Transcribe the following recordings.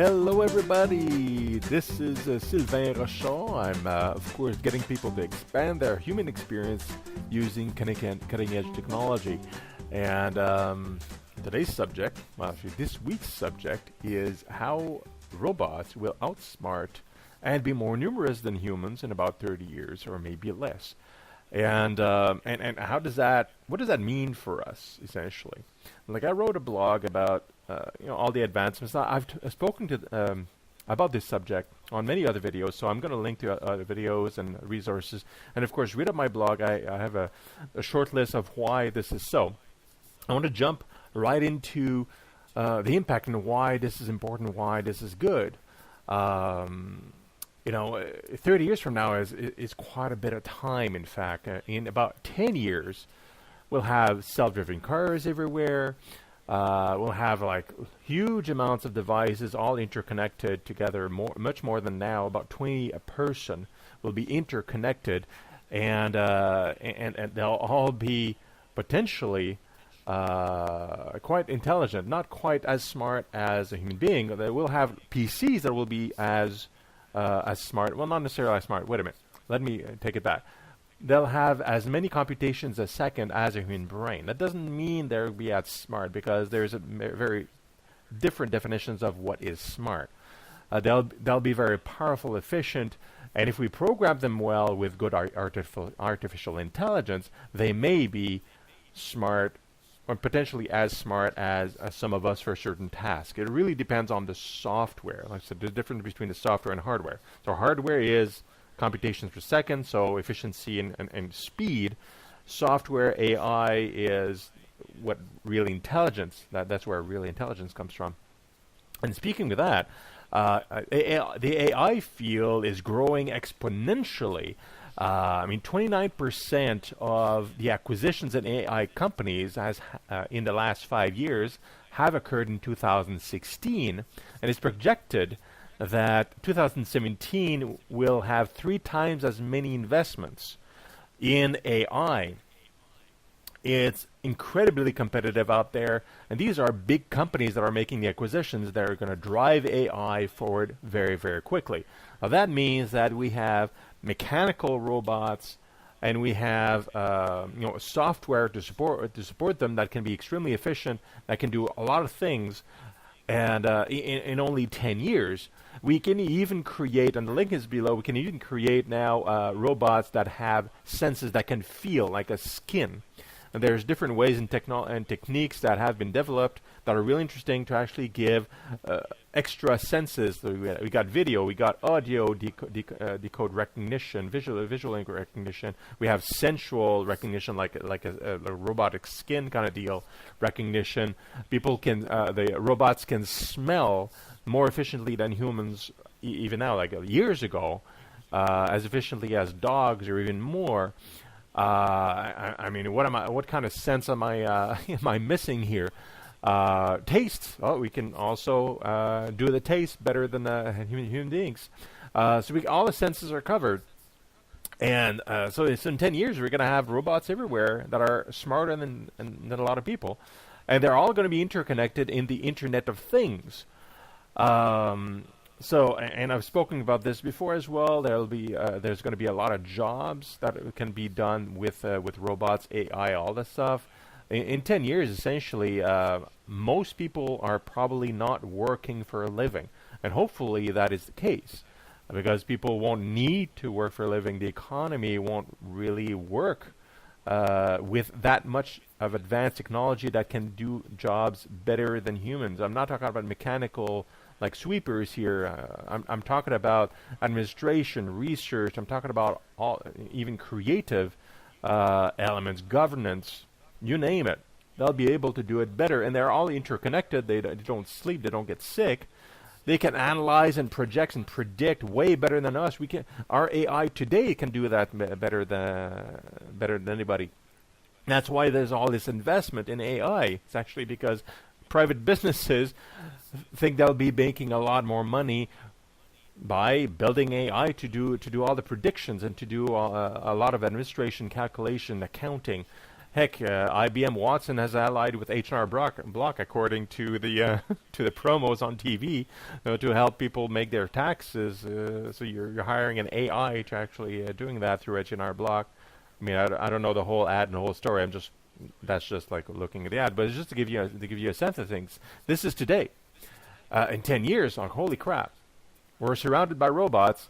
Hello everybody, this is Sylvain Rochon. I'm of course getting people to expand their human experience using cutting edge technology. And today's subject, well actually this week's subject, is how robots will outsmart and be more numerous than humans in about 30 years or maybe less. And how does that, what does that mean for us essentially? Like I wrote a blog about all the advancements. Now, I've spoken to about this subject on many other videos, so I'm going to link to other videos and resources. And of course, read up my blog. I have a short list of why this is so. I want to jump right into the impact and why this is important, why this is good. 30 years from now is quite a bit of time. In fact, in about 10 years, we'll have self-driving cars everywhere. We'll have like huge amounts of devices all interconnected together, much more than now. About 20 a person will be interconnected, and they'll all be potentially quite intelligent, not quite as smart as a human being. They will have PCs that will be as smart. Well, not necessarily as smart. Wait a minute. Let me take it back. They'll have as many computations a second as a human brain. That doesn't mean they'll be as smart, because there's a very different definitions of what is smart. They'll be very powerful, efficient, and if we program them well with good artificial intelligence, they may be smart or potentially as smart as some of us for a certain task. It really depends on the software. Like I said, the difference between the software and hardware. So hardware is computations per second, so efficiency and speed. Software AI is what real intelligence, that's where real intelligence comes from. And speaking of that, the AI field is growing exponentially. 29% of the acquisitions in AI companies in the last 5 years have occurred in 2016, and it's projected that 2017 will have 3 times as many investments in AI. It's incredibly competitive out there, and these are big companies that are making the acquisitions that are going to drive AI forward very, very quickly. Now that means that we have mechanical robots, and we have software to support them that can be extremely efficient, that can do a lot of things. And in only 10 years, we can even create, and the link is below, we can even create now robots that have senses that can feel like a skin. And there's different ways and techniques that have been developed that are really interesting to actually give extra senses. So we got video, we got audio decode recognition, visual recognition. We have sensual recognition, like a robotic skin kind of deal recognition. The robots can smell more efficiently than humans even now, like years ago, as efficiently as dogs or even more. What kind of sense am I missing here? Taste. Oh, we can also do the taste better than human beings. So all the senses are covered. And so in 10 years, we're going to have robots everywhere that are smarter than a lot of people. And they're all going to be interconnected in the Internet of Things. And I've spoken about this before as well. There's going to be a lot of jobs that can be done with robots, AI, all that stuff. In 10 years, essentially, most people are probably not working for a living, and hopefully that is the case, because people won't need to work for a living. The economy won't really work with that much of advanced technology that can do jobs better than humans. I'm not talking about mechanical like sweepers here. I'm talking about administration, research. I'm talking about even creative elements, governance, you name it. They'll be able to do it better, and they're all interconnected. They don't sleep. They don't get sick. They can analyze and project and predict way better than us. Our AI today can do that better than anybody. That's why there's all this investment in AI. It's actually because private businesses think they'll be making a lot more money by building AI to do all the predictions and to do a lot of administration, calculation, accounting, Heck, IBM Watson has allied with H&R Block, according to the to the promos on TV, to help people make their taxes. So you're hiring an AI to actually doing that through H&R Block. I mean, I don't know the whole ad and the whole story. That's just like looking at the ad, but it's just to give you a sense of things. This is today. In 10 years, holy crap, we're surrounded by robots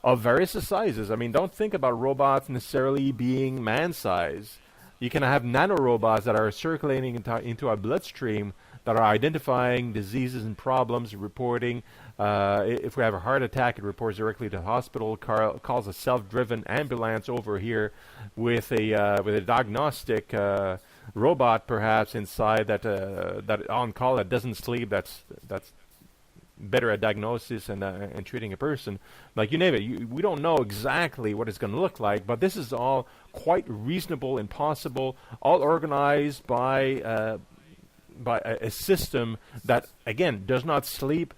of various sizes. I mean, don't think about robots necessarily being man-size. You can have nanorobots that are circulating into our bloodstream that are identifying diseases and problems, reporting. If we have a heart attack, it reports directly to the hospital, calls a self-driven ambulance over here with a diagnostic robot perhaps inside that on call, that doesn't sleep, that's better at diagnosis and treating a person. Like, you name it. We don't know exactly what it's going to look like, but this is all quite reasonable and possible, all organized by a system that, again, does not sleep,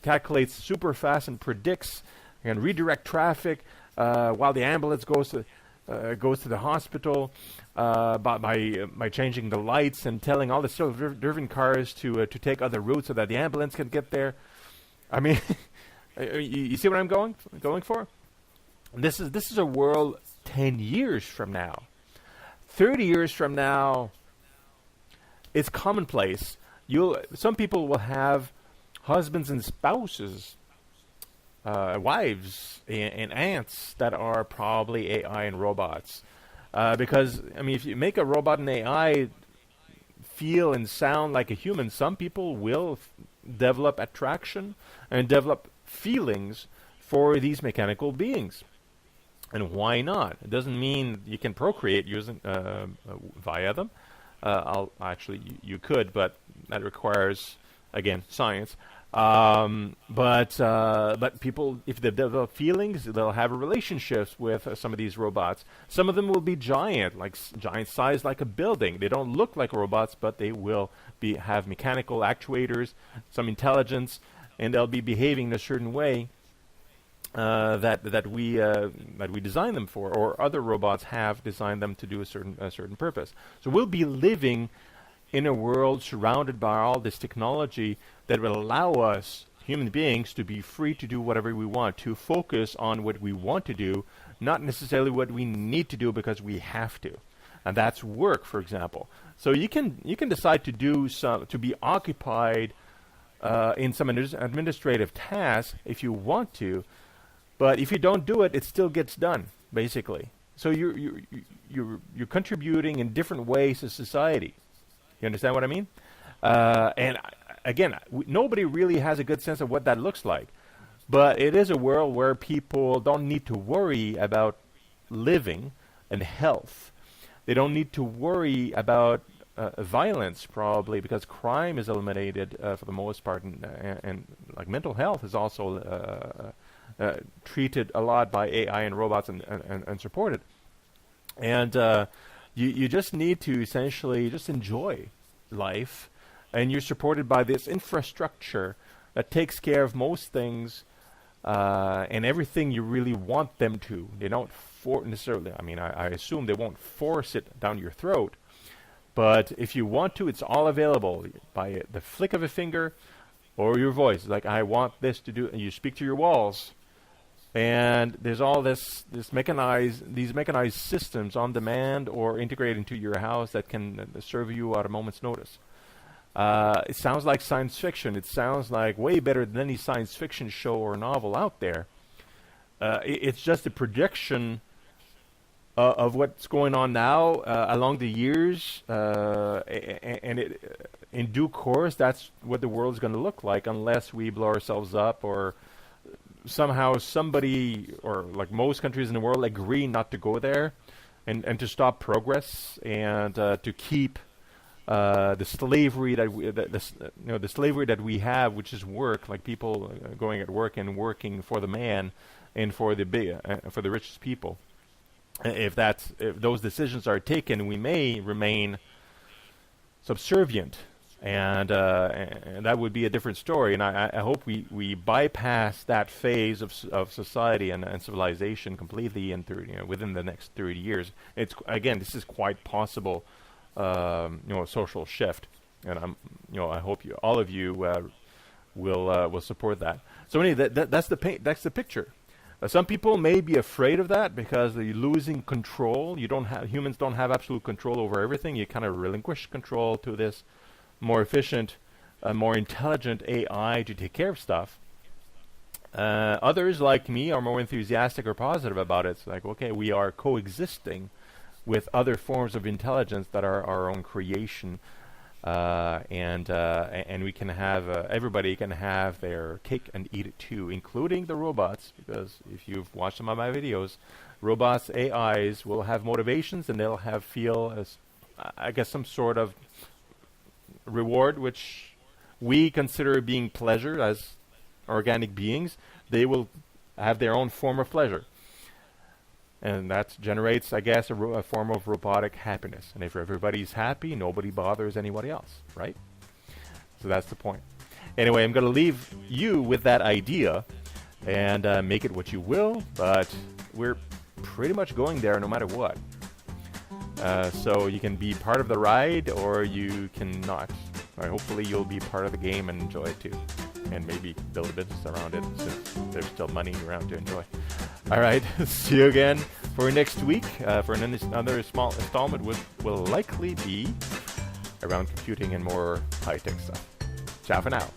calculates super fast and predicts and redirect traffic while the ambulance goes to the hospital by changing the lights and telling all the self-driven cars to take other routes so that the ambulance can get there. I mean, you see what I'm going for? This is a world 10 years from now. 30 years from now, it's commonplace. Some people will have husbands and spouses, wives and aunts that are probably AI and robots. Because, I mean, if you make a robot and AI feel and sound like a human, some people will develop attraction and develop feelings for these mechanical beings. And why not? It doesn't mean you can procreate using via them. You could, but that requires, again, science. But people, if they develop feelings, they'll have relationships with some of these robots. Some of them will be giant, like giant size, like a building. They don't look like robots, but they will have mechanical actuators, some intelligence, and they'll be behaving in a certain way that we design them for, or other robots have designed them to do a certain purpose. So we'll be living in a world surrounded by all this technology that will allow us, human beings, to be free to do whatever we want, to focus on what we want to do, not necessarily what we need to do because we have to. And that's work, for example. So you can decide to be occupied in some administrative tasks if you want to, but if you don't do it, it still gets done, basically. So you're contributing in different ways to society. You understand what I mean? And again, nobody really has a good sense of what that looks like. But it is a world where people don't need to worry about living and health. They don't need to worry about violence, probably, because crime is eliminated for the most part, and like mental health is also treated a lot by AI and robots and supported. And you just need to essentially just enjoy life, and you're supported by this infrastructure that takes care of most things and everything you really want them to. They don't necessarily, I mean, I assume they won't force it down your throat, but if you want to, it's all available by the flick of a finger or your voice. Like, I want this to do, and you speak to your walls. And there's all these mechanized systems on demand or integrated into your house that can serve you at a moment's notice. It sounds like science fiction. It sounds like way better than any science fiction show or novel out there. It's just a prediction of what's going on now along the years, and in due course, that's what the world's going to look like, unless we blow ourselves up or somehow somebody, or like most countries in the world, agree not to go there and to stop progress and to keep the slavery the slavery that we have, which is work, like people going at work and working for the man and for the richest people. If those decisions are taken, we may remain subservient and that would be a different story. And I hope we bypass that phase of society and civilization completely in within the next 30 years. It's again, this is quite possible, social shift, and I hope all of you will support that. So anyway, that's the picture. Some people may be afraid of that because they're losing control. Humans don't have absolute control over everything. You kind of relinquish control to this more efficient, more intelligent AI to take care of stuff. Others, like me, are more enthusiastic or positive about it. It's like, okay, we are coexisting with other forms of intelligence that are our own creation, and we can have everybody can have their cake and eat it too, including the robots. Because if you've watched some of my videos, robots, AIs will have motivations, and they'll feel as, I guess, some sort of reward, which we consider being pleasure as organic beings. They will have their own form of pleasure, and that generates, I guess, a form of robotic happiness. And if everybody's happy, nobody bothers anybody else, right? So that's the point. Anyway, I'm going to leave you with that idea, and make it what you will, but we're pretty much going there no matter what. So you can be part of the ride, or you cannot. Hopefully you'll be part of the game and enjoy it too, and maybe build a business around it since there's still money around to enjoy. All right, see you again for next week for another small installment, which will likely be around computing and more high-tech stuff. Ciao for now.